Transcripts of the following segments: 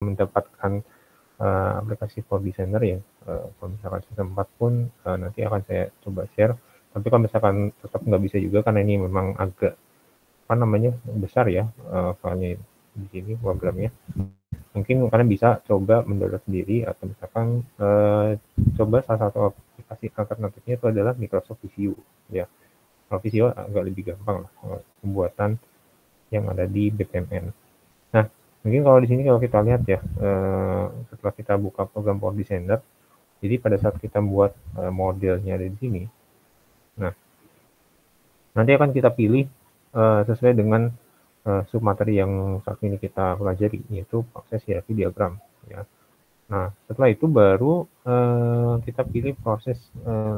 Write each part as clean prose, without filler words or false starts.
mendapatkan aplikasi for designer ya, kalau misalkan season 4 pun nanti akan saya coba share. Tapi kalau misalkan tetap nggak bisa juga karena ini memang agak besar ya filenya di sini programnya. Mungkin kalian bisa coba mendownload sendiri atau misalkan coba salah satu aplikasi alternatifnya itu adalah Microsoft Visio ya. Kalau Visio agak lebih gampang lah pembuatan yang ada di BPMN. Nah, mungkin kalau di sini kalau kita lihat ya, setelah kita buka program Power Designer, jadi pada saat kita buat modelnya ada di sini, nah nanti akan kita pilih sesuai dengan submateri yang saat ini kita pelajari, yaitu proses hierarki diagram ya. Nah, setelah itu baru kita pilih proses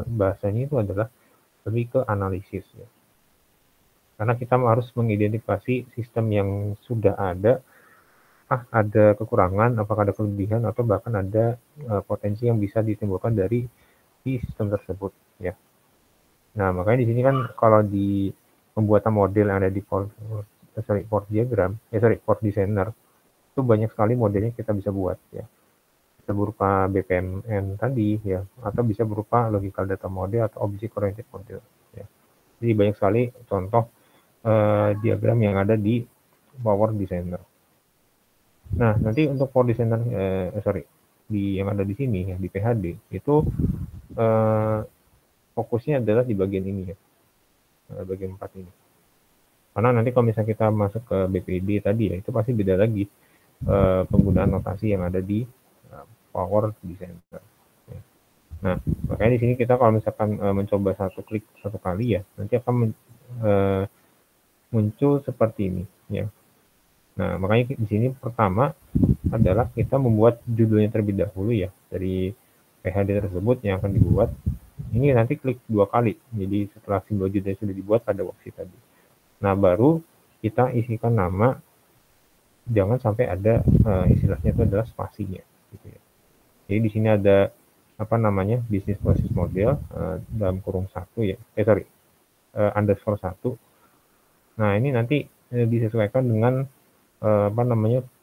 bahasanya itu adalah lebih ke analisis ya. Karena kita harus mengidentifikasi sistem yang sudah ada, ada kekurangan, apakah ada kelebihan, atau bahkan ada potensi yang bisa ditimbulkan dari sistem tersebut ya. Nah, makanya di sini kan kalau di pembuatan model yang ada di Power Designer itu banyak sekali modelnya kita bisa buat ya. Bisa berupa BPMN tadi ya, atau bisa berupa logical data model atau object oriented model ya. Jadi banyak sekali contoh diagram yang ada di Power Designer. Nah, nanti untuk Power Designer yang ada di sini ya, di PHD itu fokusnya adalah di bagian ini ya, bagian 4 ini. Karena nanti kalau misalnya kita masuk ke BPD tadi ya, itu pasti beda lagi penggunaan notasi yang ada di Power Designer. Ya. Nah, makanya di sini kita kalau misalkan mencoba klik satu kali ya, nanti akan muncul seperti ini ya. Nah, makanya di sini pertama adalah kita membuat judulnya terlebih dahulu ya, dari PHD tersebut yang akan dibuat. Ini nanti klik 2 kali. Jadi setelah simbol judulnya sudah dibuat pada worksheet tadi. Nah, baru kita isikan nama, jangan sampai ada istilahnya itu adalah spasinya gitu ya. Jadi di sini ada business process model dalam kurung 1 ya. Underscore 1. Nah, ini nanti disesuaikan dengan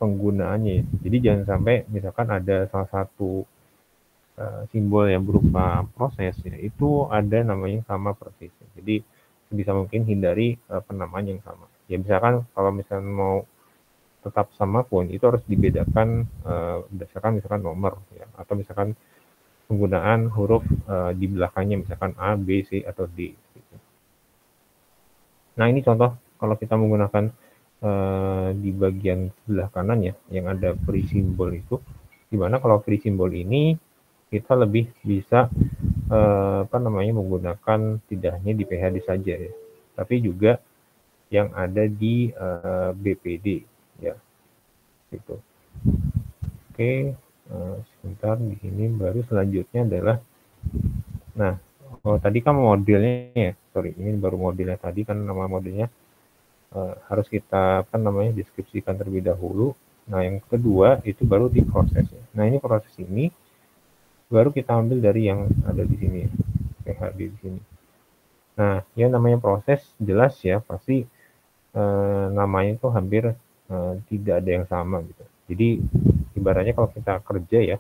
penggunaannya ya. Jadi jangan sampai misalkan ada salah satu simbol yang berupa proses ya, itu ada namanya sama persis. Jadi bisa mungkin hindari penamaan yang sama. Ya misalkan kalau misalkan mau tetap sama pun itu harus dibedakan berdasarkan misalkan nomor ya, atau misalkan penggunaan huruf di belakangnya misalkan A, B, C atau D gitu. Nah, ini contoh kalau kita menggunakan di bagian sebelah kanan ya yang ada free symbol itu, dimana kalau free symbol ini kita lebih bisa menggunakan tidak hanya di PHD saja ya, tapi juga yang ada di BPD ya gitu. Oke, sebentar di sini baru selanjutnya adalah tadi kan modelnya ya, ini baru modelnya tadi kan nama modelnya harus kita deskripsikan terlebih dahulu. Nah, yang kedua itu baru di proses ya. Nah, ini proses ini baru kita ambil dari yang ada di sini ya, PHD di sini. Nah, yang namanya proses jelas ya pasti namanya itu hampir tidak ada yang sama gitu. Jadi ibaratnya kalau kita kerja ya,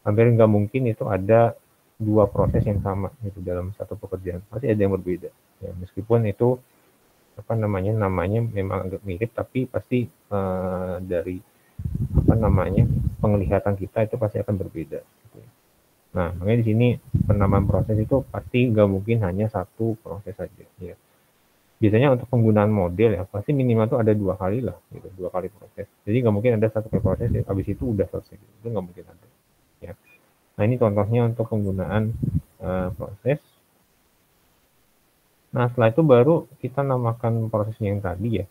hampir nggak mungkin itu ada 2 proses yang sama gitu dalam satu pekerjaan. Pasti ada yang berbeda. Ya, meskipun itu namanya memang agak mirip, tapi pasti dari penglihatan kita itu pasti akan berbeda. Gitu. Nah, makanya di sini penamaan proses itu pasti nggak mungkin hanya satu proses saja. Ya. Biasanya untuk penggunaan model ya pasti minimal tuh ada 2 kali lah, gitu, 2 kali proses. Jadi nggak mungkin ada satu kali proses, ya, habis itu udah selesai. Itu nggak mungkin ada. Ya. Nah, ini contohnya untuk penggunaan proses. Nah, setelah itu baru kita namakan prosesnya yang tadi ya.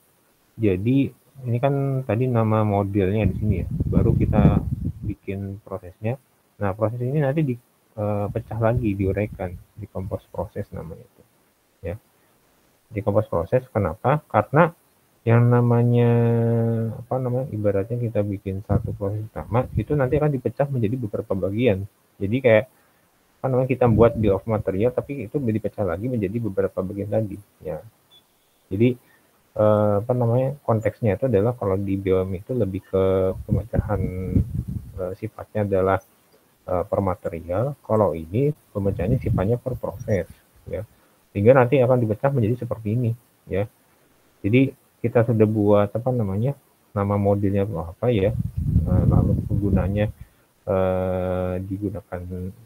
Jadi ini kan tadi nama modelnya di sini ya. Baru kita bikin prosesnya. Nah, proses ini nanti dipecah lagi, diuraikan, decompose proses namanya itu. Ya. Decompose proses kenapa? Karena yang namanya ibaratnya kita bikin satu proses utama itu nanti akan dipecah menjadi beberapa bagian. Jadi kayak kita buat bill of material tapi itu dipecah lagi menjadi beberapa bagian tadi ya. Jadi apa namanya, konteksnya itu adalah kalau di BOM itu lebih ke pemecahan sifatnya adalah per material, kalau ini pemecahannya sifatnya per proses ya. Sehingga nanti akan dipecah menjadi seperti ini ya. Jadi kita sudah buat apa namanya, nama modelnya apa ya, lalu penggunanya digunakan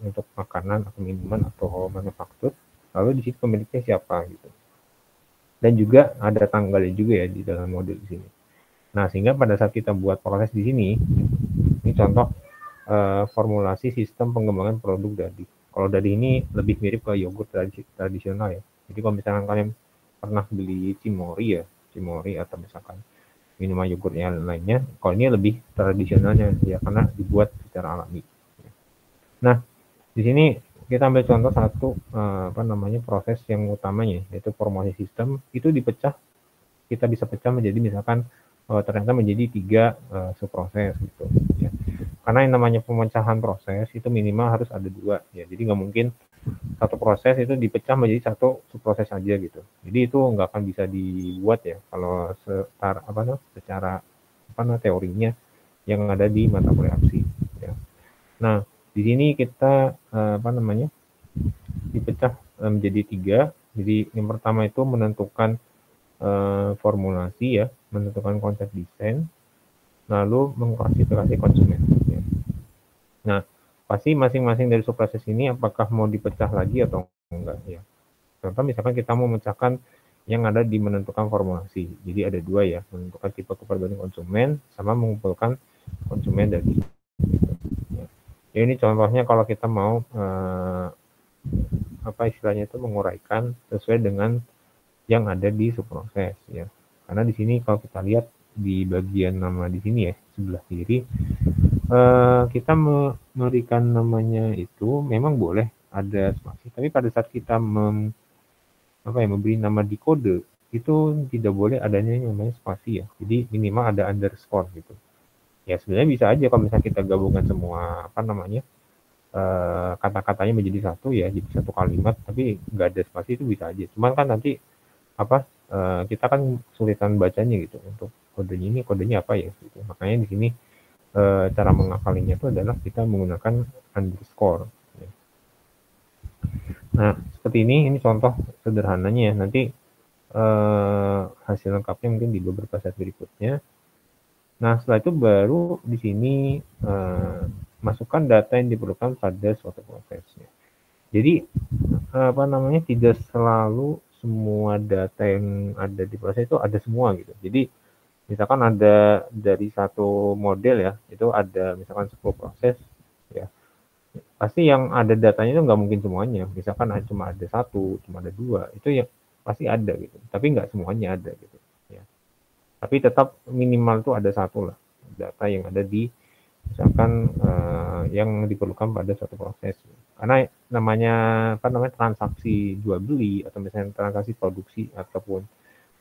untuk makanan atau minuman atau manufaktur, lalu di situ pemiliknya siapa gitu. Dan juga ada tanggalnya juga ya di dalam model di sini. Nah, sehingga pada saat kita buat proses di sini, ini contoh formulasi sistem pengembangan produk dadi. Kalau dadi ini lebih mirip ke yogurt tradisional ya. Jadi kalau misalkan kalian pernah beli Cimori ya, Cimori atau misalkan minuman yogurt yang lainnya, kalau ini lebih tradisionalnya ya karena dibuat secara alami. Nah, di sini kita ambil contoh satu apa namanya, proses yang utamanya yaitu formulasi sistem itu dipecah, kita bisa pecah menjadi misalkan ternyata menjadi 3 subproses gitu ya. Karena yang namanya pemecahan proses itu minimal harus ada 2 ya. Jadi nggak mungkin satu proses itu dipecah menjadi satu subproses aja gitu. Jadi itu nggak akan bisa dibuat ya kalau secara teorinya yang ada di mata kuliah aksi ya. Nah, di sini kita apa namanya, dipecah menjadi 3. Jadi yang pertama itu menentukan formulasi ya, menentukan konsep desain, lalu mengklasifikasi konsumen ya. Nah, pasti masing-masing dari subproses ini apakah mau dipecah lagi atau enggak ya. Contoh misalkan kita mau memecahkan yang ada di menentukan formulasi. Jadi ada 2 ya, menentukan tipe kepribadian konsumen sama mengumpulkan konsumen dari gitu, ya. Ya ini contohnya kalau kita mau apa istilahnya itu menguraikan sesuai dengan yang ada di subproses ya. Karena di sini kalau kita lihat di bagian nama di sini ya, sebelah kiri kita memberikan namanya itu memang boleh ada spasi, tapi pada saat kita memberi nama di kode itu tidak boleh adanya yang namanya spasi ya. Jadi minimal ada underscore gitu. Ya sebenarnya bisa aja kalau misalnya kita gabungkan semua apa namanya kata-katanya menjadi satu ya, jadi satu kalimat, tapi nggak ada spasi itu bisa aja. Cuman kan nanti apa kita kan kesulitan bacanya gitu untuk kodenya apa ya gitu. Makanya di sini cara mengakalinya itu adalah kita menggunakan underscore ya. Nah seperti ini contoh sederhananya ya. Nanti hasil lengkapnya mungkin di beberapa slide berikutnya. Nah setelah itu baru di sini masukkan data yang diperlukan pada suatu prosesnya. Jadi apa namanya, tidak selalu semua data yang ada di proses itu ada semua gitu. Jadi misalkan ada dari satu model ya, itu ada misalkan 10 proses ya. Pasti yang ada datanya itu nggak mungkin semuanya. Misalkan cuma ada satu, cuma ada 2, itu ya pasti ada gitu. Tapi nggak semuanya ada gitu ya. Tapi tetap minimal tuh ada satu lah data yang ada di misalkan yang diperlukan pada suatu proses. Karena namanya apa namanya transaksi jual beli atau misalnya transaksi produksi ataupun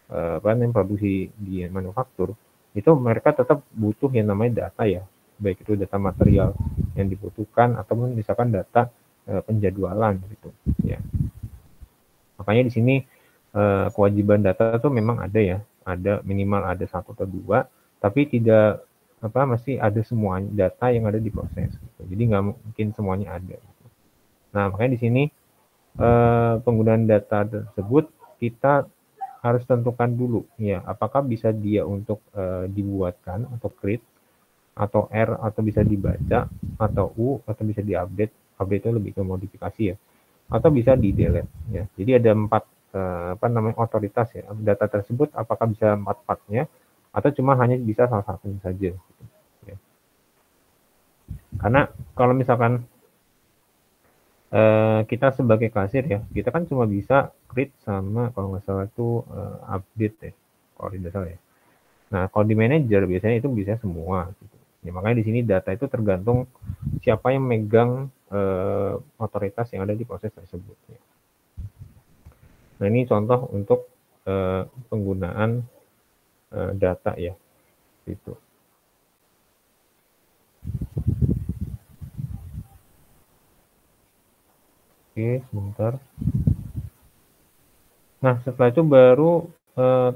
apa namanya produksi di manufaktur itu mereka tetap butuh yang namanya data ya, baik itu data material yang dibutuhkan ataupun misalkan data penjadwalan gitu ya. Makanya di sini kewajiban data itu memang ada ya, ada minimal ada satu atau 2, tapi tidak masih ada semua data yang ada di proses gitu. Jadi nggak mungkin semuanya ada. Nah, makanya di sini penggunaan data tersebut kita harus tentukan dulu ya, apakah bisa dia untuk dibuatkan atau create atau R atau bisa dibaca atau U atau bisa diupdate. Update itu lebih ke modifikasi ya. Atau bisa di delete ya. Jadi ada 4 otoritas ya. Data tersebut apakah bisa 4-4-nya atau cuma hanya bisa salah satunya saja gitu, ya. Karena kalau misalkan kita sebagai kasir ya, kita kan cuma bisa create sama kalau nggak salah itu update ya, kalau tidak salah ya. Nah, kalau di manajer biasanya itu bisa semua gitu. Ya, makanya di sini data itu tergantung siapa yang megang otoritas yang ada di proses tersebut ya. Nah, ini contoh untuk penggunaan data ya, gitu. Oke, sebentar. Nah, setelah itu baru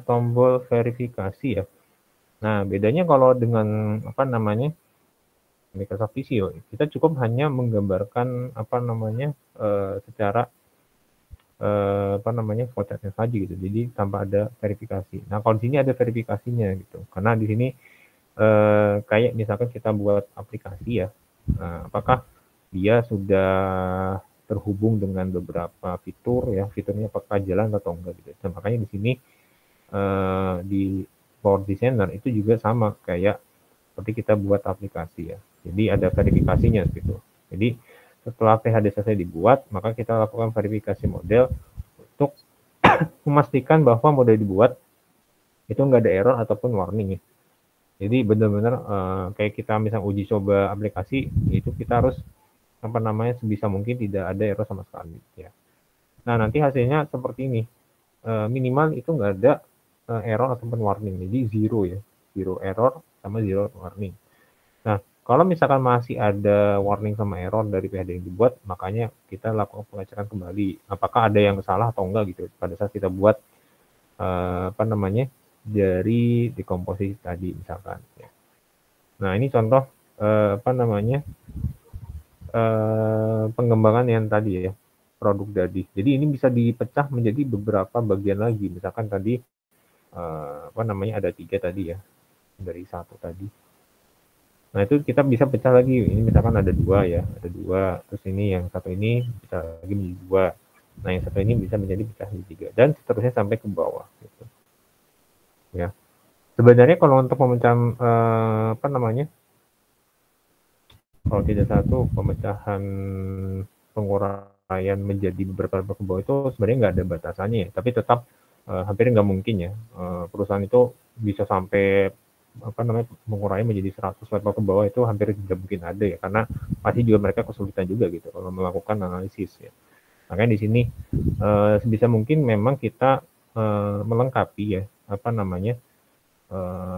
tombol verifikasi ya. Nah, bedanya kalau dengan apa namanya, Microsoft Visio, kita cukup hanya menggambarkan apa namanya, secara apa namanya, potretnya saja gitu, jadi tanpa ada verifikasi. Nah, kalau di sini ada verifikasinya gitu, karena di sini kayak misalkan kita buat aplikasi ya, apakah dia sudah terhubung dengan beberapa fitur ya, fiturnya apakah jalan atau enggak gitu. Dan makanya di sini di Power Designer itu juga sama kayak seperti kita buat aplikasi ya. Jadi ada verifikasinya gitu. Jadi setelah PHD selesai dibuat, maka kita lakukan verifikasi model untuk memastikan bahwa model dibuat itu nggak ada error ataupun warning ya. Jadi benar-benar kayak kita misal uji coba aplikasi, itu kita harus apa namanya sebisa mungkin tidak ada error sama sekali ya. Nah nanti hasilnya seperti ini, minimal itu nggak ada error ataupun warning, jadi zero ya, zero error sama zero warning. Nah kalau misalkan masih ada warning sama error dari PHD yang dibuat, makanya kita lakukan pengecekan kembali, apakah ada yang salah atau enggak gitu pada saat kita buat apa namanya dari dekomposisi tadi misalkan. Ya. Nah ini contoh apa namanya pengembangan yang tadi ya produk tadi. Jadi ini bisa dipecah menjadi beberapa bagian lagi. Misalkan tadi apa namanya ada 3 tadi ya dari satu tadi. Nah itu kita bisa pecah lagi. Ini misalkan ada 2 ya, ada 2. Terus ini yang satu ini bisa lagi menjadi 2. Nah yang satu ini bisa menjadi pecah menjadi 3 dan seterusnya sampai ke bawah. Gitu. Ya. Sebenarnya kalau untuk pemecahan apa namanya kalau tidak satu pemecahan penguraian menjadi beberapa ke bawah itu sebenarnya nggak ada batasannya ya, tapi tetap hampir nggak mungkin ya perusahaan itu bisa sampai apa namanya mengurangi menjadi 100 level ke bawah itu hampir tidak mungkin ada ya karena pasti juga mereka kesulitan juga gitu kalau melakukan analisis ya. Makanya di sini sebisa mungkin memang kita melengkapi ya apa namanya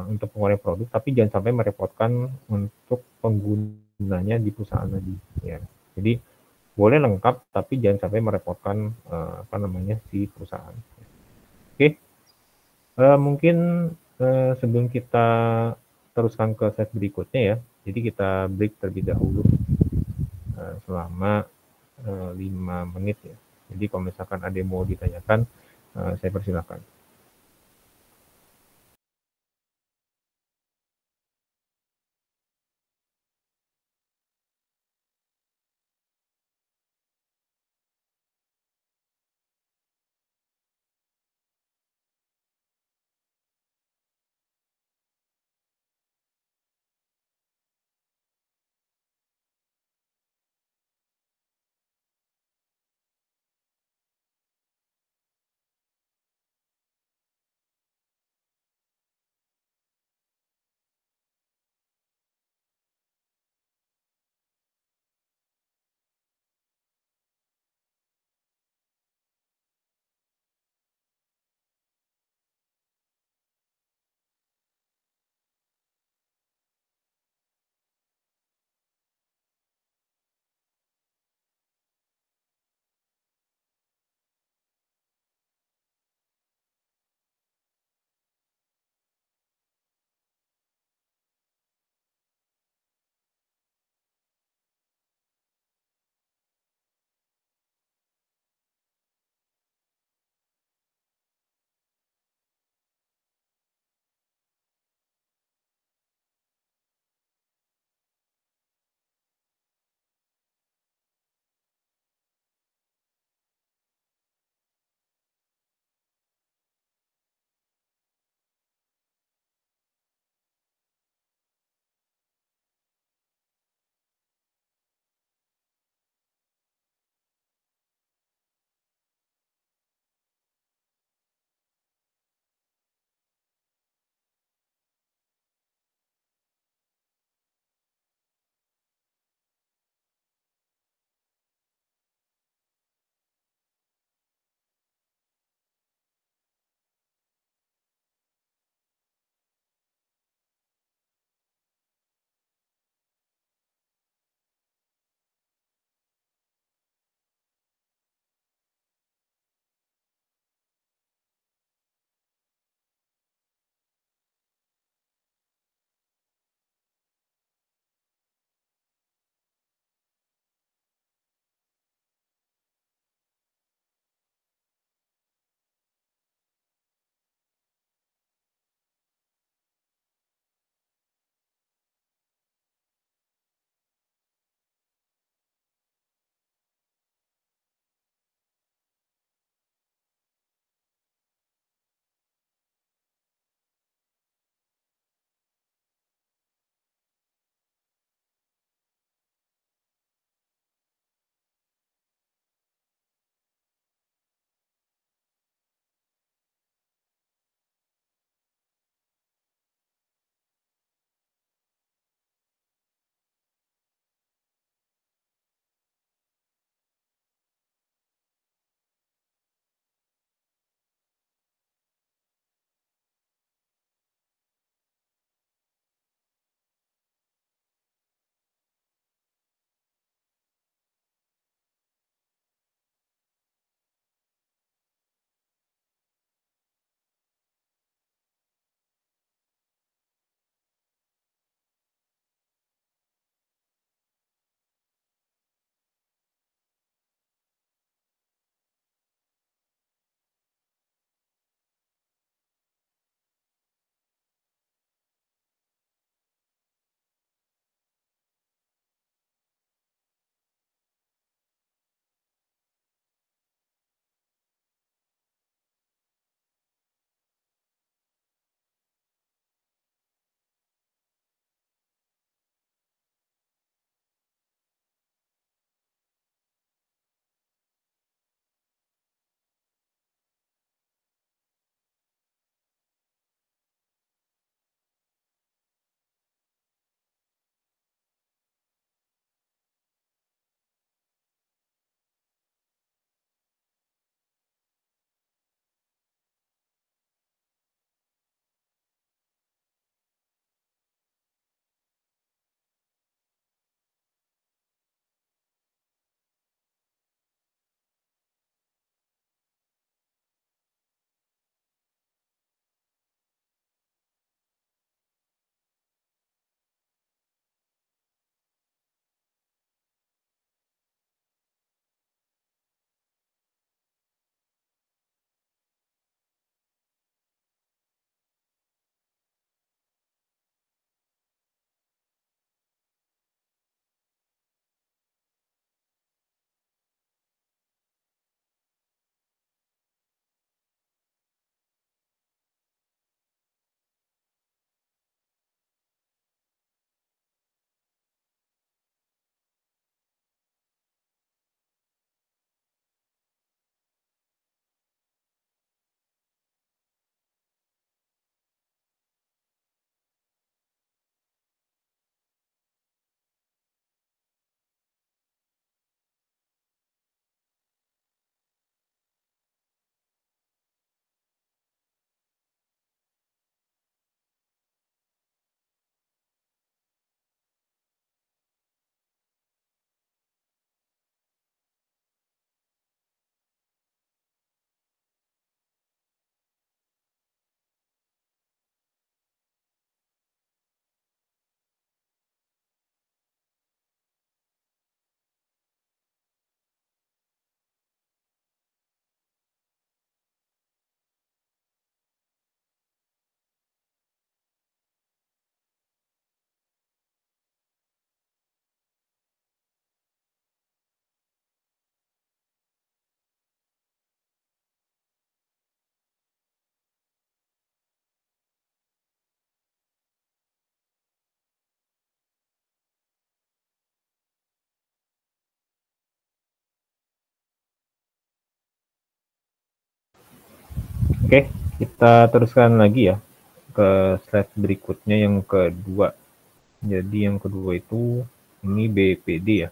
untuk pengeluaran produk, tapi jangan sampai merepotkan untuk penggunanya di perusahaan tadi. Ya. Jadi boleh lengkap, tapi jangan sampai merepotkan apa namanya si perusahaan. Oke, mungkin sebelum kita teruskan ke slide berikutnya ya, jadi kita break terlebih dahulu selama 5 menit ya. Jadi kalau misalkan ada yang mau ditanyakan, saya persilakan. Oke, kita teruskan lagi ya ke slide berikutnya yang kedua. Jadi yang kedua itu ini BPD ya,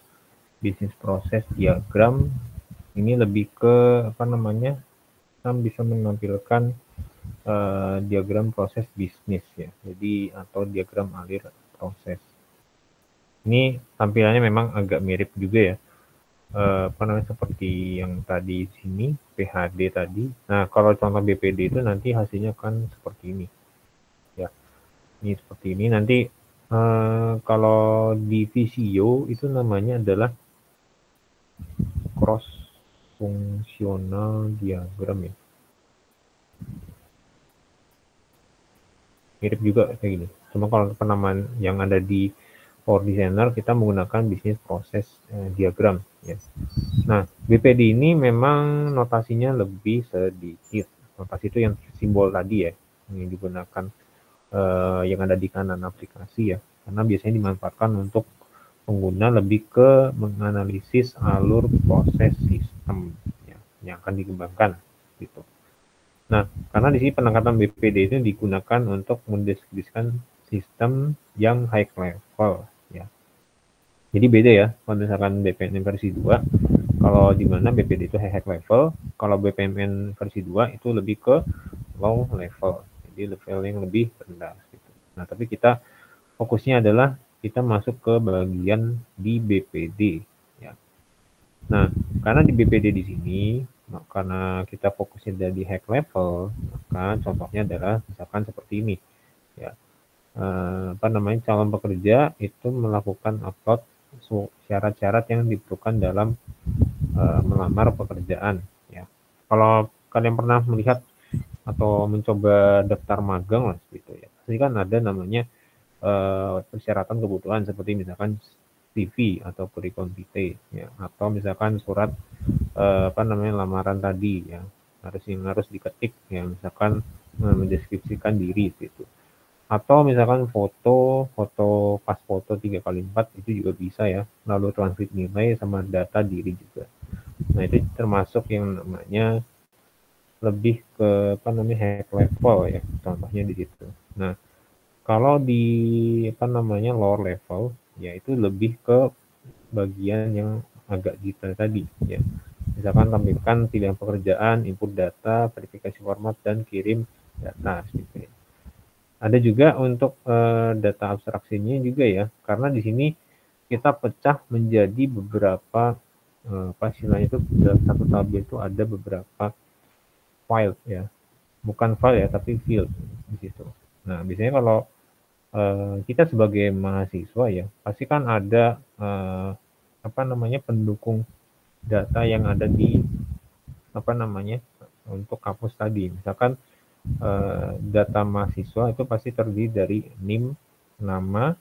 Business Process Diagram. Ini lebih ke apa namanya? Kita bisa menampilkan diagram proses bisnis ya. Jadi atau diagram alir proses. Ini tampilannya memang agak mirip juga ya. Apa namanya seperti yang tadi sini PHD tadi. Nah, kalau contoh BPD itu nanti hasilnya kan seperti ini. Ya. Ini seperti ini nanti kalau di Visio itu namanya adalah cross fungsional diagram ya. Mirip juga kayak gini. Cuma kalau penamaan yang ada di Power Designer kita menggunakan bisnis proses diagram ya. Nah, BPD ini memang notasinya lebih sedikit. Notasi itu yang simbol tadi ya, yang digunakan yang ada di kanan aplikasi ya. Karena biasanya dimanfaatkan untuk pengguna lebih ke menganalisis alur proses sistem ya, yang akan dikembangkan gitu. Nah, karena di sini penangkapan BPD itu digunakan untuk mendeskripsikan sistem yang high level ya. Jadi beda ya, kalau misalkan BPMN versi 2, kalau di mana BPD itu high level, kalau BPMN versi 2 itu lebih ke low level. Jadi level yang lebih rendah gitu. Nah, tapi kita fokusnya adalah kita masuk ke bagian di BPD ya. Nah, karena di BPD di sini karena kita fokusnya di high level, maka contohnya adalah misalkan seperti ini ya. Apa namanya calon pekerja itu melakukan upload syarat-syarat yang diperlukan dalam melamar pekerjaan ya. Kalau kalian pernah melihat atau mencoba daftar magang lah gitu ya, pasti kan ada namanya persyaratan kebutuhan seperti misalkan CV atau curriculum vitae ya, atau misalkan surat apa namanya lamaran tadi ya, harus diketik ya, misalkan mendeskripsikan diri gitu. Atau misalkan foto pas foto 3x4 itu juga bisa ya, lalu transkrip nilai sama data diri juga. Nah, itu termasuk yang namanya lebih ke apa namanya high level ya, contohnya di situ. Nah, kalau di apa namanya lower level ya itu lebih ke bagian yang agak detail tadi ya. Misalkan tampilkan pilihan pekerjaan, input data, verifikasi format dan kirim data gitu ya. Ada juga untuk data abstraksinya juga ya, karena di sini kita pecah menjadi beberapa apa istilahnya itu dalam satu tabel itu ada beberapa file ya, bukan file ya tapi field di situ. Nah, biasanya kalau kita sebagai mahasiswa ya pasti kan ada apa namanya pendukung data yang ada di apa namanya untuk kampus tadi. Misalkan data mahasiswa itu pasti terdiri dari NIM, nama,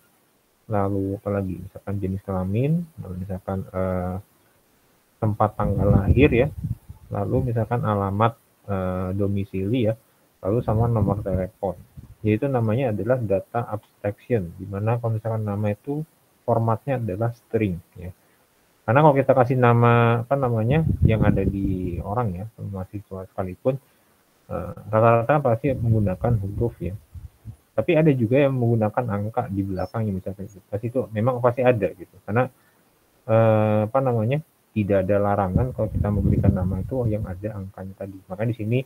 lalu apalagi misalkan jenis kelamin, lalu misalkan tempat tanggal lahir ya, lalu misalkan alamat domisili ya, lalu sama nomor telepon. Yaitu namanya adalah data abstraction, dimana kalau misalkan nama itu formatnya adalah string ya. Karena kalau kita kasih nama apa namanya yang ada di orang ya, mahasiswa sekalipun rata-rata pasti menggunakan huruf ya. Tapi ada juga yang menggunakan angka di belakangnya misalnya. Pasti itu memang pasti ada gitu. Karena apa namanya tidak ada larangan kalau kita memberikan nama itu yang ada angkanya tadi. Maka di sini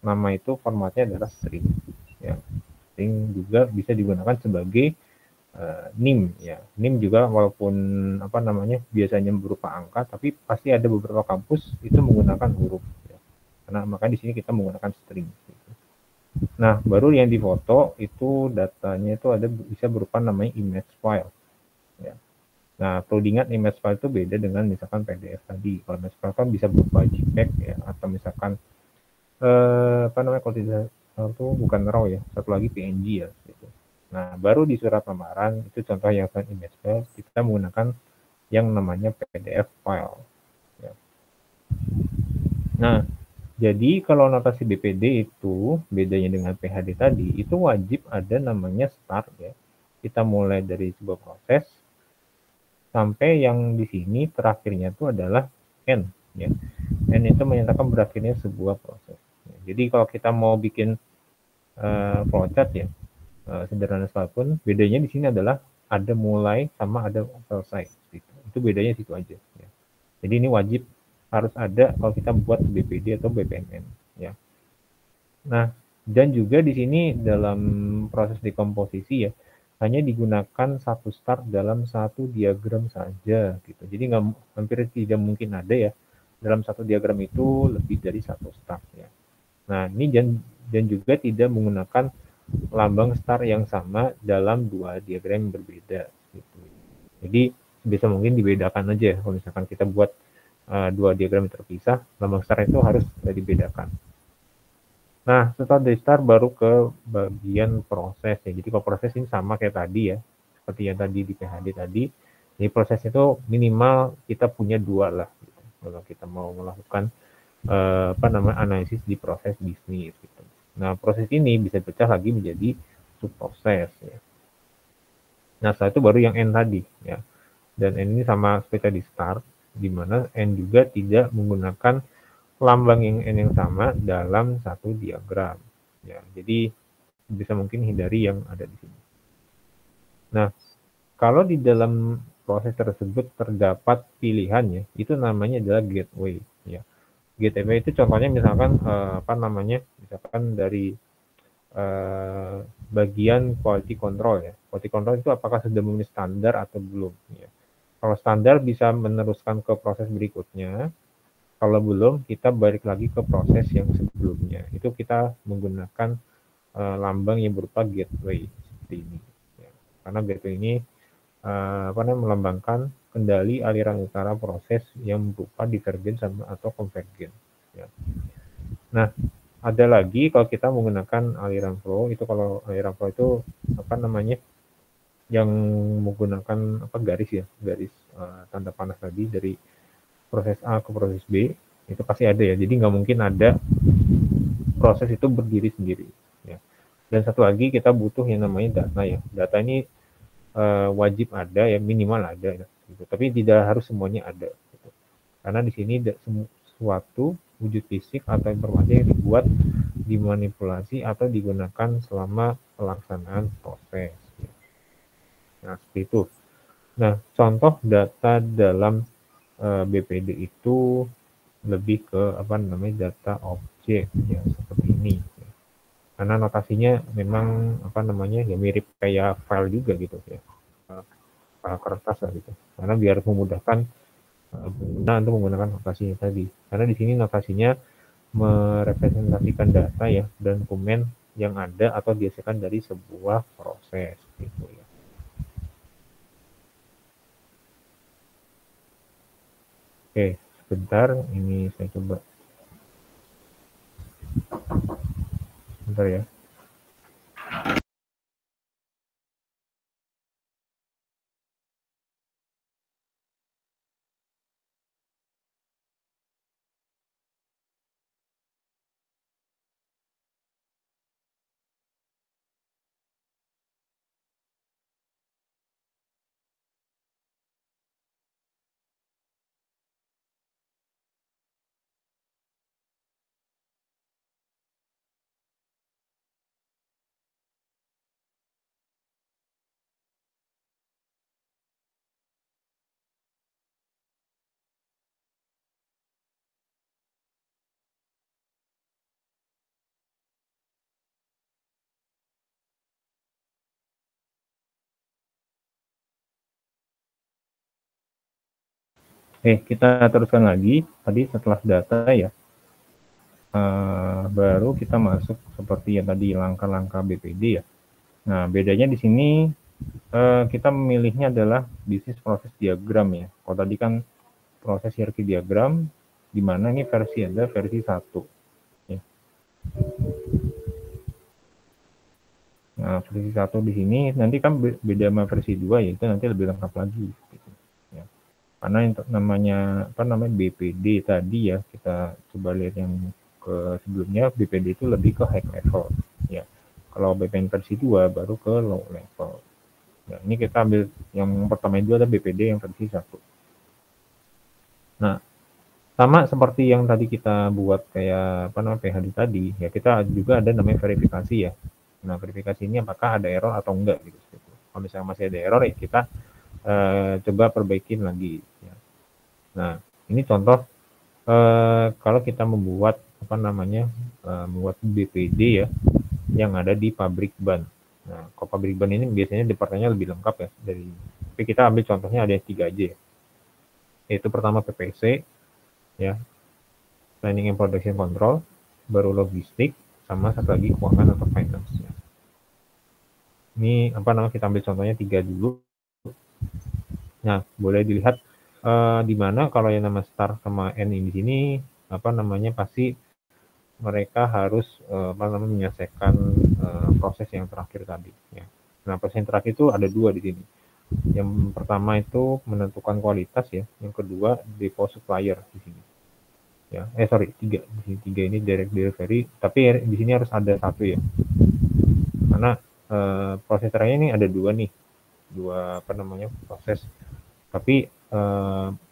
nama itu formatnya adalah string. Ya. String juga bisa digunakan sebagai NIM ya. NIM juga walaupun apa namanya biasanya berupa angka, tapi pasti ada beberapa kampus itu menggunakan huruf. Ya. Karena maka di sini kita menggunakan string. Gitu. Nah, baru yang difoto itu datanya itu ada bisa berupa namanya image file. Ya. Nah, perlu diingat image file itu beda dengan misalkan PDF tadi. Kalau image file kan bisa berupa JPEG ya, atau misalkan apa namanya kalau tidak salah itu bukan RAW ya, satu lagi PNG ya. Gitu. Nah, baru di surat lamaran itu contoh yang image file kita menggunakan yang namanya PDF file. Ya. Nah, jadi kalau notasi BPD itu bedanya dengan PHD tadi itu wajib ada namanya start ya. Kita mulai dari sebuah proses sampai yang di sini terakhirnya itu adalah end ya. End itu menyatakan berakhirnya sebuah proses. Ya, Jadi kalau kita mau bikin flowchart ya, sederhana sekalipun, bedanya di sini adalah ada mulai sama ada selesai. Gitu. Itu bedanya situ aja. Ya. Jadi ini wajib harus ada kalau kita buat BPD atau BPMN. Ya. Nah, dan juga di sini dalam proses dekomposisi ya, hanya digunakan satu start dalam satu diagram saja gitu. Jadi hampir tidak mungkin ada ya dalam satu diagram itu lebih dari satu start ya. Nah, ini dan juga tidak menggunakan lambang start yang sama dalam dua diagram yang berbeda gitu. Jadi bisa mungkin dibedakan aja kalau misalkan kita buat dua diagram yang terpisah, lambang start itu harus dibedakan. Nah, setelah dari start baru ke bagian proses ya. Jadi kalau proses ini sama kayak tadi ya, seperti yang tadi di PHD tadi. Jadi proses itu minimal kita punya dua lah. Gitu. Kalau kita mau melakukan analisis di proses bisnis. Gitu. Nah, proses ini bisa pecah lagi menjadi subproses ya. Nah, setelah itu baru yang N tadi ya. Dan N ini sama seperti di start, di mana N juga tidak menggunakan lambang yang N yang sama dalam satu diagram. Ya, jadi bisa mungkin hindari yang ada di sini. Nah, kalau di dalam proses tersebut terdapat pilihan ya, itu namanya adalah gateway. Ya, gateway itu contohnya misalkan misalkan dari bagian quality control ya. Quality control itu apakah sudah memenuhi standar atau belum? Ya. Kalau standar bisa meneruskan ke proses berikutnya. Kalau belum, kita balik lagi ke proses yang sebelumnya. Itu kita menggunakan lambang yang berupa gateway seperti ini. Ya. Karena gateway ini melambangkan kendali aliran utara proses yang berupa divergen sama atau konvergen. Ya. Nah, ada lagi kalau kita menggunakan aliran flow, itu kalau aliran flow itu yang menggunakan garis ya, garis tanda panas tadi dari proses A ke proses B, itu pasti ada ya. Jadi nggak mungkin ada proses itu berdiri sendiri. Ya. Dan satu lagi kita butuh yang namanya data ya. Data ini wajib ada ya, minimal ada. Ya, gitu. Tapi tidak harus semuanya ada. Gitu. Karena di sini suatu wujud fisik atau informasi yang dibuat, dimanipulasi atau digunakan selama pelaksanaan proses. Ya. Nah seperti itu. Nah contoh data dalam BPD itu lebih ke data objek ya seperti ini ya. Karena notasinya memang ya mirip kayak file juga gitu ya, kertas lah gitu, karena biar memudahkan pengguna untuk menggunakan notasi tadi, karena di sini notasinya merepresentasikan data ya dan dokumen yang ada atau dihasilkan dari sebuah proses gitu ya. Oke, sebentar, ini saya coba. Sebentar ya. Kita teruskan lagi. Tadi setelah data ya, baru kita masuk seperti yang tadi langkah-langkah BPD ya. Nah, bedanya di sini kita memilihnya adalah bisnis proses diagram ya. Kalau tadi kan proses hierarki diagram, di mana ini versi 1 ya. Nah, versi 1 di sini nanti kan beda sama versi 2 ya, itu nanti lebih lengkap lagi gitu. Ya. Karena untuk namanya BPD tadi ya, kita coba lihat yang ke sebelumnya, BPD itu lebih ke high level ya. Kalau BPN versi 2 baru ke low level. Ya, ini kita ambil yang pertama itu ada BPD yang versi 1. Nah, Sama seperti yang tadi kita buat kayak apa namanya PHD tadi, ya kita juga ada namanya verifikasi ya. Nah, verifikasi ini apakah ada error atau enggak gitu. Kalau misalnya masih ada error ya kita coba perbaikin lagi. Ya. Nah, ini contoh kalau kita membuat apa namanya membuat BPD ya yang ada di pabrik ban. Nah, kalau pabrik ban ini biasanya departemennya lebih lengkap ya dari. Tapi kita ambil contohnya ada 3 aja ya. Yaitu pertama PPC ya, Planning and Production Control, baru logistik, sama satu lagi keuangan atau finance. Ya. Ini apa namanya kita ambil contohnya 3 dulu. Nah, boleh dilihat di mana kalau yang nama start sama end ini di sini apa namanya pasti mereka harus apa namanya menyelesaikan proses yang terakhir tadi. Ya. Nah, proses yang terakhir itu ada 2 di sini. Yang pertama itu menentukan kualitas ya, yang kedua depo supplier di sini. Ya, sorry 3 di sini 3 ini direct delivery, tapi di sini harus ada 1 ya. Karena proses terakhir ini ada 2 nih, 2 apa namanya proses, tapi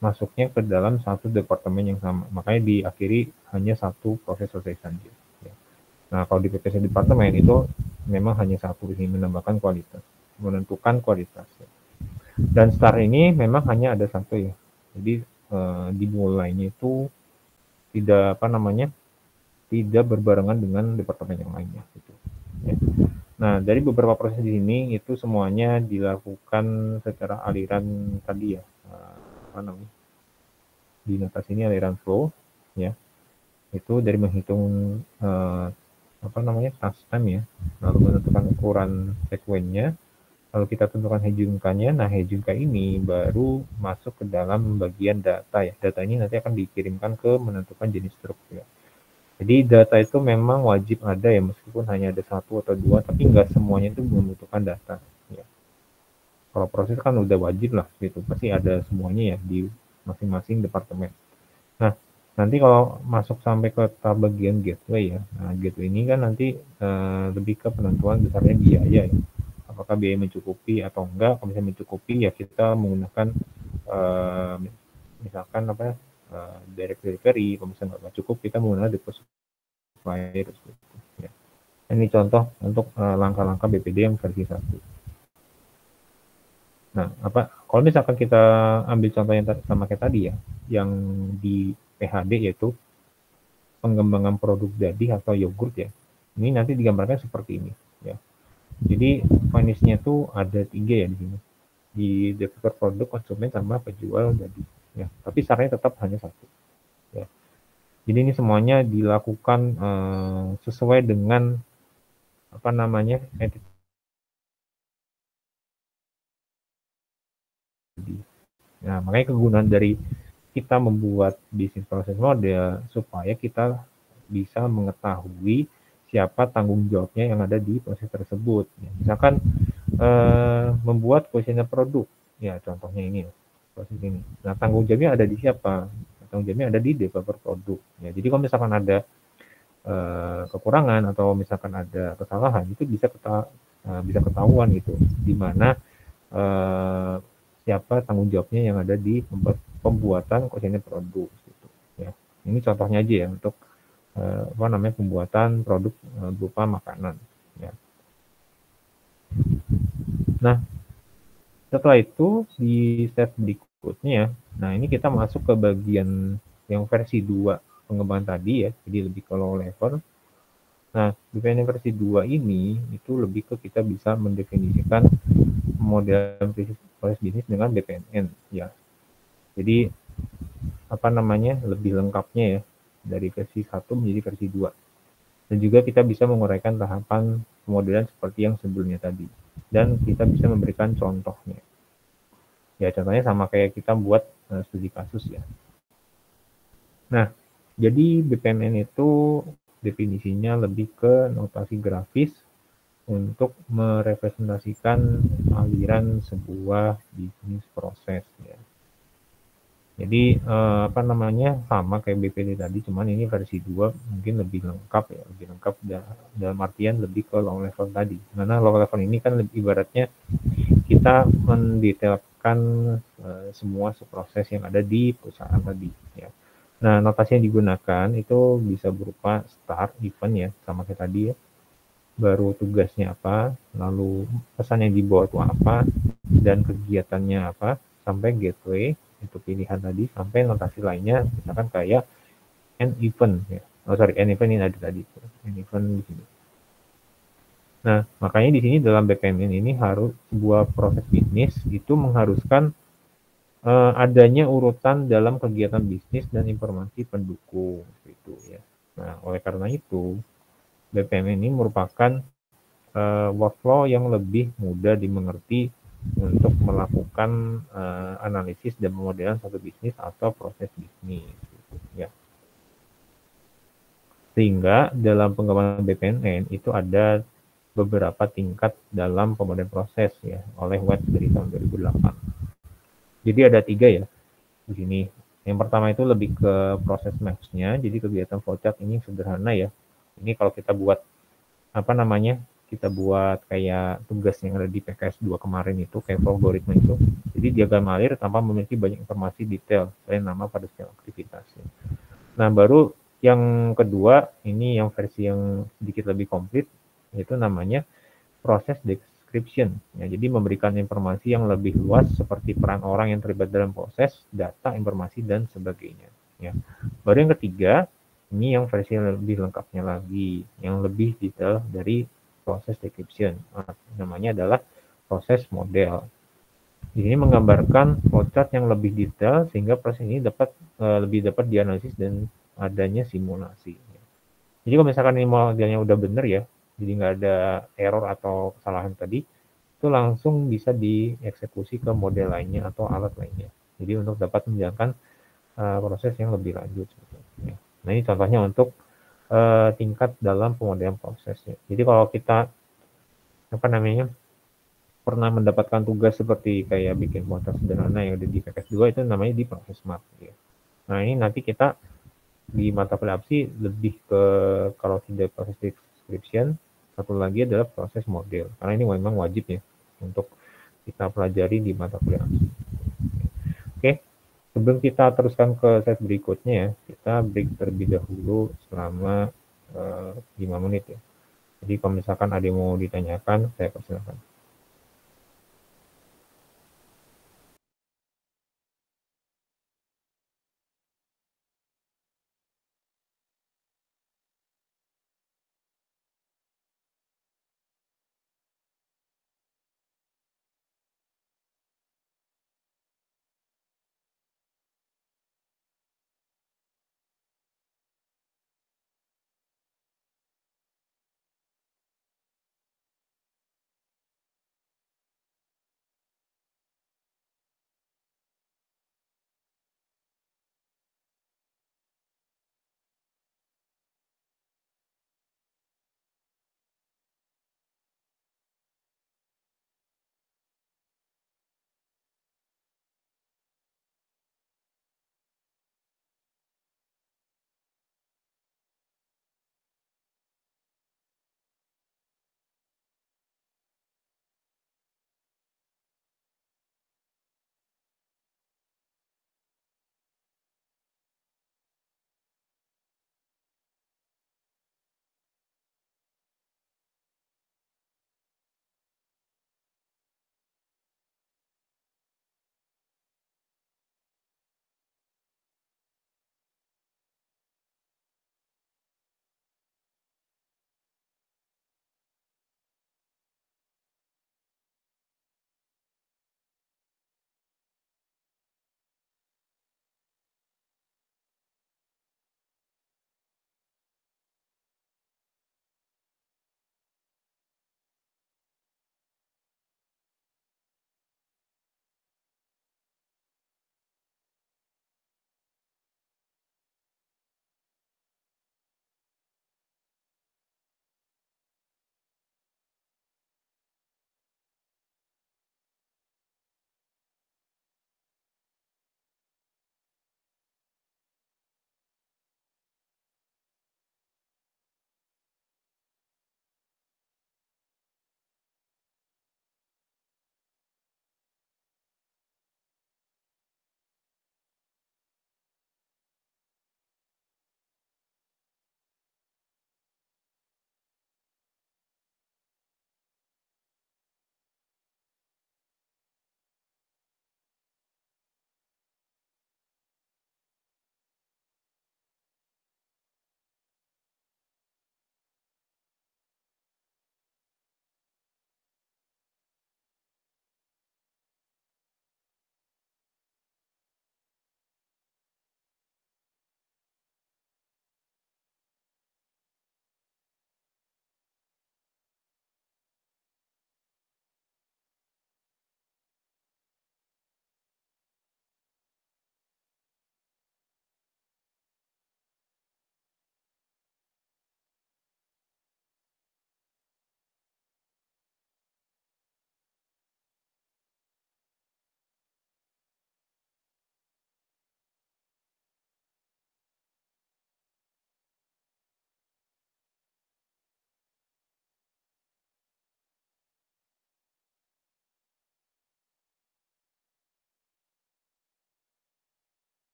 masuknya ke dalam satu departemen yang sama, makanya diakhiri hanya 1 proses selesai saja. Ya. Nah, kalau di PPC departemen itu memang hanya 1 di sini menambahkan kualitas, menentukan kualitas. Ya. Dan start ini memang hanya ada 1 ya. Jadi dimulainya itu tidak apa namanya tidak berbarengan dengan departemen yang lainnya gitu. Ya. Nah, dari beberapa proses di sini itu semuanya dilakukan secara aliran tadi ya, apa namanya? Di notasi ini aliran flow ya. Itu dari menghitung apa namanya? Task time ya, lalu menentukan ukuran sekuennya, lalu kita tentukan hejungkanya. Nah, hejungka ini baru masuk ke dalam bagian data ya. Data ini nanti akan dikirimkan ke menentukan jenis truk ya. Jadi data itu memang wajib ada ya, meskipun hanya ada 1 atau 2, tapi nggak semuanya itu membutuhkan data. Ya. Kalau proses kan udah wajib lah, gitu. Pasti ada semuanya ya di masing-masing departemen. Nah, nanti kalau masuk sampai ke tahap bagian gateway ya, nah gateway ini kan nanti lebih ke penentuan besarnya biaya ya. Apakah biaya mencukupi atau enggak? Kalau misalnya mencukupi ya kita menggunakan misalkan apa ya, direct delivery. Kalau misalnya nggak cukup kita menggunakan deposit supplier. Ya. Ini contoh untuk langkah-langkah BPD yang versi 1. Nah, kalau misalkan kita ambil contoh yang sama kayak tadi ya, yang di PHD yaitu pengembangan produk jadi atau yogurt ya. Ini nanti digambarkan seperti ini ya. Jadi finishnya tuh ada 3 ya di sini. Di developer produk, konsumen sama penjual jadi ya. Tapi sarannya tetap hanya 1. Ya. Jadi ini semuanya dilakukan sesuai dengan apa namanya Nah, makanya kegunaan dari kita membuat bisnis proses model supaya kita bisa mengetahui siapa tanggung jawabnya yang ada di proses tersebut. Ya, misalkan membuat kuesioner produk, ya contohnya ini ya, proses ini. Nah, tanggung jawabnya ada di siapa? Tanggung jawabnya ada di developer produk. Ya, jadi kalau misalkan ada kekurangan atau misalkan ada kesalahan itu bisa ketahuan gitu, di mana siapa tanggung jawabnya yang ada di pembuatan kuesioner produk gitu ya. Ini contohnya aja ya untuk apa namanya pembuatan produk berupa makanan ya. Nah, setelah itu di step berikutnya, nah ini kita masuk ke bagian yang versi 2 pengembangan tadi ya, jadi lebih ke low level. Nah, BPN versi 2 ini itu lebih ke kita bisa mendefinisikan model proses bisnis dengan BPMN ya. Jadi apa namanya lebih lengkapnya ya dari versi 1 menjadi versi 2. Dan juga kita bisa menguraikan tahapan pemodelan seperti yang sebelumnya tadi. Dan kita bisa memberikan contohnya. Ya contohnya sama kayak kita buat studi kasus ya. Nah, jadi BPMN itu definisinya lebih ke notasi grafis untuk merepresentasikan aliran sebuah bisnis proses ya. Jadi apa namanya sama kayak BPD tadi, cuman ini versi 2 mungkin lebih lengkap ya, lebih lengkap dalam artian lebih ke low level tadi. Karena low level ini kan ibaratnya kita mendetailkan semua proses yang ada di perusahaan tadi ya. Nah, notasi yang digunakan itu bisa berupa start, event ya, sama kayak tadi ya. Baru tugasnya apa, lalu pesan yang dibawa itu apa, dan kegiatannya apa, sampai gateway, itu pilihan tadi, sampai notasi lainnya, misalkan kayak end event ya. Oh sorry, end event ini ada tadi. End event di sini. Nah, makanya di sini dalam BPMN ini harus sebuah proses bisnis itu mengharuskan adanya urutan dalam kegiatan bisnis dan informasi pendukung gitu ya. Nah, oleh karena itu BPM ini merupakan workflow yang lebih mudah dimengerti untuk melakukan analisis dan pemodelan satu bisnis atau proses bisnis gitu, ya. Sehingga dalam pengembangan BPMN itu ada beberapa tingkat dalam pemodelan proses ya oleh Watts dari tahun 2008. Jadi ada 3 ya di sini. Yang pertama itu lebih ke proses maps-nya. Jadi kegiatan flowchart ini sederhana ya. Ini kalau kita buat apa namanya? Kita buat kayak tugas yang ada di PKS 2 kemarin itu kayak algoritma itu. Jadi diagram alir tanpa memiliki banyak informasi detail selain nama pada setiap aktivitas. Nah, baru yang kedua ini yang versi yang sedikit lebih komplit yaitu namanya proses description. Ya, jadi memberikan informasi yang lebih luas seperti peran orang yang terlibat dalam proses, data, informasi, dan sebagainya. Ya. Baru yang ketiga, ini yang versi yang lebih lengkapnya lagi, yang lebih detail dari proses description. Nah, namanya adalah proses model. Di sini menggambarkan flowchart yang lebih detail sehingga proses ini lebih dapat dianalisis dan adanya simulasi. Jadi kalau misalkan ini modelnya udah bener ya, jadi nggak ada error atau kesalahan tadi, itu langsung bisa dieksekusi ke model lainnya atau alat lainnya. Jadi untuk dapat menjalankan proses yang lebih lanjut. Ya. Nah ini contohnya untuk tingkat dalam pemodelan prosesnya. Jadi kalau kita apa namanya pernah mendapatkan tugas seperti kayak bikin motor sederhana yang ada di PKS 2 itu namanya di proses smart. Ya. Nah ini nanti kita di mata kuliah apsi lebih ke kalau tidak proses description, satu lagi adalah proses model. Karena ini memang wajib ya untuk kita pelajari di mata kuliah apsi. Oke, sebelum kita teruskan ke slide berikutnya ya, kita break terlebih dahulu selama 5 menit ya. Jadi kalau misalkan ada yang mau ditanyakan, saya persilakan.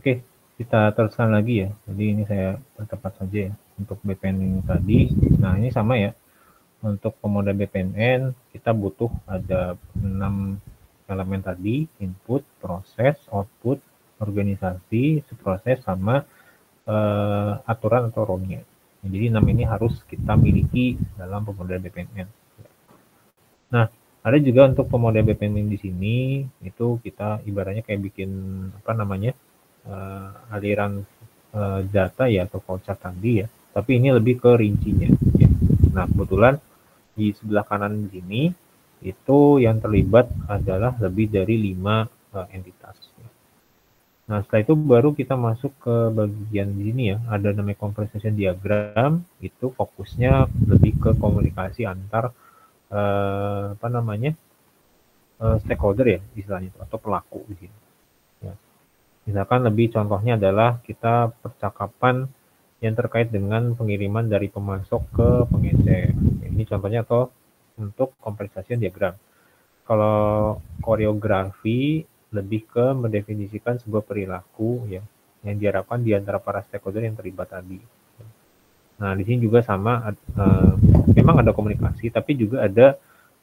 Oke, kita teruskan lagi ya. Jadi ini saya percepat saja ya untuk BPN ini tadi. Nah, ini sama ya. Untuk pemodal BPNN kita butuh ada 6 elemen tadi, input, proses, output, organisasi, proses, sama aturan atau ROM-nya. Jadi 6 ini harus kita miliki dalam pemodal BPNN. Nah, ada juga untuk pemodal BPNN di sini itu kita ibaratnya kayak bikin apa namanya aliran data ya atau voucher tadi ya, tapi ini lebih ke rincinya ya. Nah, kebetulan di sebelah kanan sini itu yang terlibat adalah lebih dari 5 entitas. Nah, setelah itu baru kita masuk ke bagian di sini ya, ada namanya conversation diagram, itu fokusnya lebih ke komunikasi antar apa namanya stakeholder ya istilahnya itu, atau pelaku di sini. Ya. Misalkan lebih contohnya adalah kita percakapan yang terkait dengan pengiriman dari pemasok ke pengecer. Ini contohnya atau untuk conversation diagram. Kalau koreografi lebih ke mendefinisikan sebuah perilaku ya yang diharapkan di antara para stakeholder yang terlibat tadi. Nah, di sini juga sama memang ada komunikasi tapi juga ada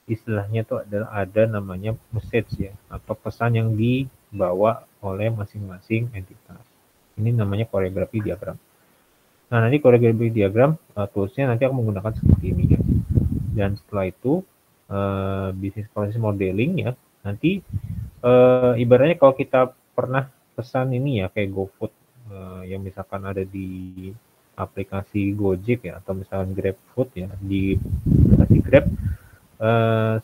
istilahnya itu adalah ada namanya message ya atau pesan yang dibawa oleh masing-masing entitas. Ini namanya koreografi diagram. Nah, nanti koreografi diagram toolsnya nanti aku menggunakan seperti ini ya. Dan setelah itu bisnis proses modeling ya, nanti ibaratnya kalau kita pernah pesan ini ya kayak GoFood yang misalkan ada di aplikasi Gojek ya atau misalkan GrabFood ya di aplikasi Grab,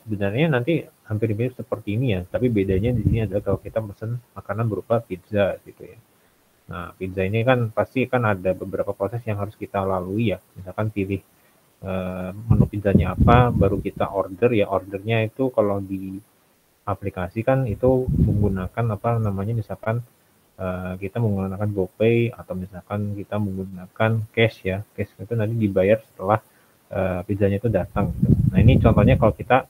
sebenarnya nanti hampir mirip seperti ini ya, tapi bedanya di sini adalah kalau kita pesan makanan berupa pizza gitu ya. Nah, pizza ini kan pasti kan ada beberapa proses yang harus kita lalui ya, misalkan pilih menu pizzanya apa, baru kita order ya. Ordernya itu kalau di aplikasi kan itu menggunakan apa namanya, misalkan kita menggunakan GoPay atau misalkan kita menggunakan cash ya. Cash itu nanti dibayar setelah pizzanya itu datang. Nah, ini contohnya kalau kita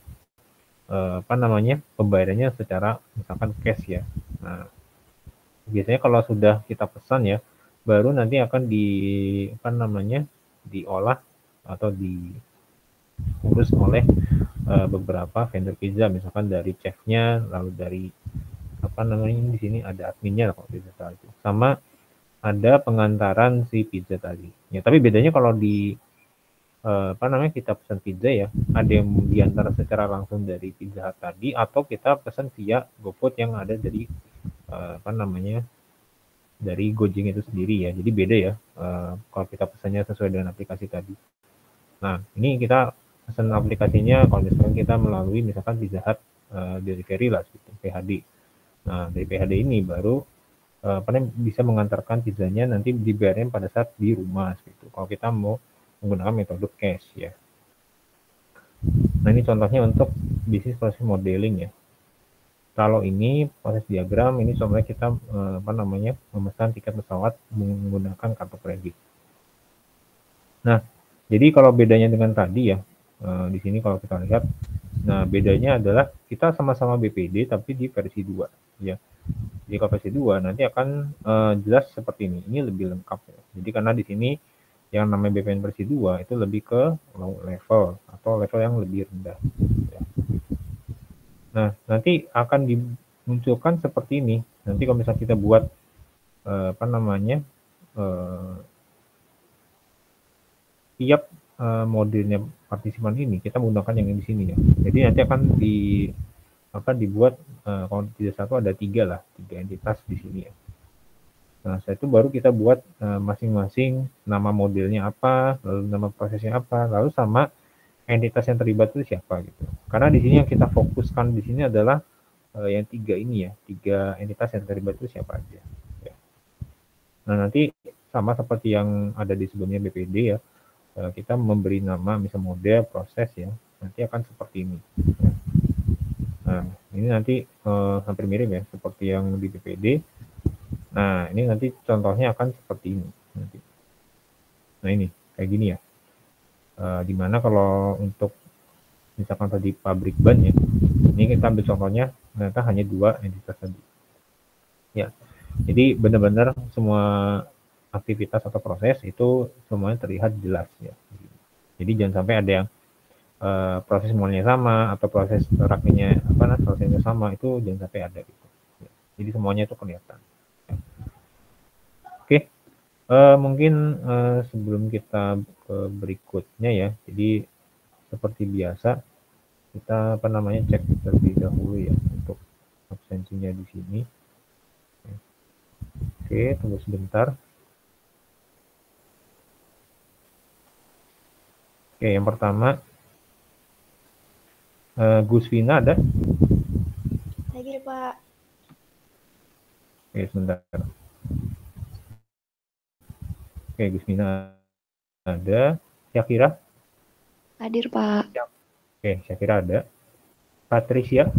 apa namanya pembayarannya secara misalkan cash ya. Nah, biasanya kalau sudah kita pesan ya, baru nanti akan di apa namanya diolah atau diurus oleh beberapa vendor pizza, misalkan dari chefnya, lalu dari apa namanya di sini ada adminnya kalau tidak salah itu, sama ada pengantaran si pizza tadi. Ya, tapi bedanya kalau di apa namanya kita pesan pizza ya, ada yang diantar secara langsung dari Pizza Hut tadi atau kita pesan via GoFood yang ada dari apa namanya dari Gojek itu sendiri ya. Jadi beda ya kalau kita pesannya sesuai dengan aplikasi tadi. Nah, ini kita pesan aplikasinya kalau misalkan kita melalui misalkan Pizza Hut delivery lah gitu, PHD. Nah, dari PHD ini baru bisa mengantarkan pizzanya nanti dibayarnya pada saat di rumah gitu. Kalau kita mau menggunakan metode cash ya. Nah, ini contohnya untuk bisnis proses modeling ya. Kalau ini proses diagram, ini contohnya kita apa namanya memesan tiket pesawat menggunakan kartu kredit. Nah, jadi kalau bedanya dengan tadi ya, di sini kalau kita lihat, nah bedanya adalah kita sama-sama BPD tapi di versi 2 ya. Jadi kalau versi 2 nanti akan jelas seperti ini. Ini lebih lengkap ya. Jadi karena di sini yang namanya BPN versi 2 itu lebih ke low level atau level yang lebih rendah. Ya. Nah, nanti akan dimunculkan seperti ini. Nanti kalau misalnya kita buat apa namanya tiap modelnya partisipan ini kita menggunakan yang di sini ya. Jadi nanti akan dibuat kalau tidak satu ada 3 lah, 3 entitas di sini ya. Nah, setelah itu baru kita buat masing-masing nama modelnya apa, lalu nama prosesnya apa, lalu sama entitas yang terlibat itu siapa gitu. Karena di sini yang kita fokuskan di sini adalah yang 3 ini ya, 3 entitas yang terlibat itu siapa aja. Ya. Nah, nanti sama seperti yang ada di sebelumnya BPD ya, kita memberi nama misal model, proses ya, nanti akan seperti ini. Ya. Nah, ini nanti hampir mirip ya, seperti yang di BPD. Nah, ini nanti contohnya akan seperti ini. Nanti. Nah, ini kayak gini ya. Dimana kalau untuk misalkan tadi pabrik ban ya, ini kita ambil contohnya ternyata hanya 2 entitas tadi. Ya, Jadi benar-benar semua aktivitas atau proses itu semuanya terlihat jelas ya. Jadi jangan sampai ada yang proses semuanya sama atau proses rakitnya prosesnya sama, itu jangan sampai ada gitu. Jadi semuanya itu kelihatan. Oke, mungkin sebelum kita ke berikutnya ya, jadi seperti biasa kita cek terlebih dahulu ya untuk absensinya di sini. Oke, tunggu sebentar. Oke, yang pertama Gus Vina ada? Hadir, Pak. Oke, sebentar. Oke, Gus Vina ada. Syakira? Hadir, Pak. Oke, Syakira ada. Patricia?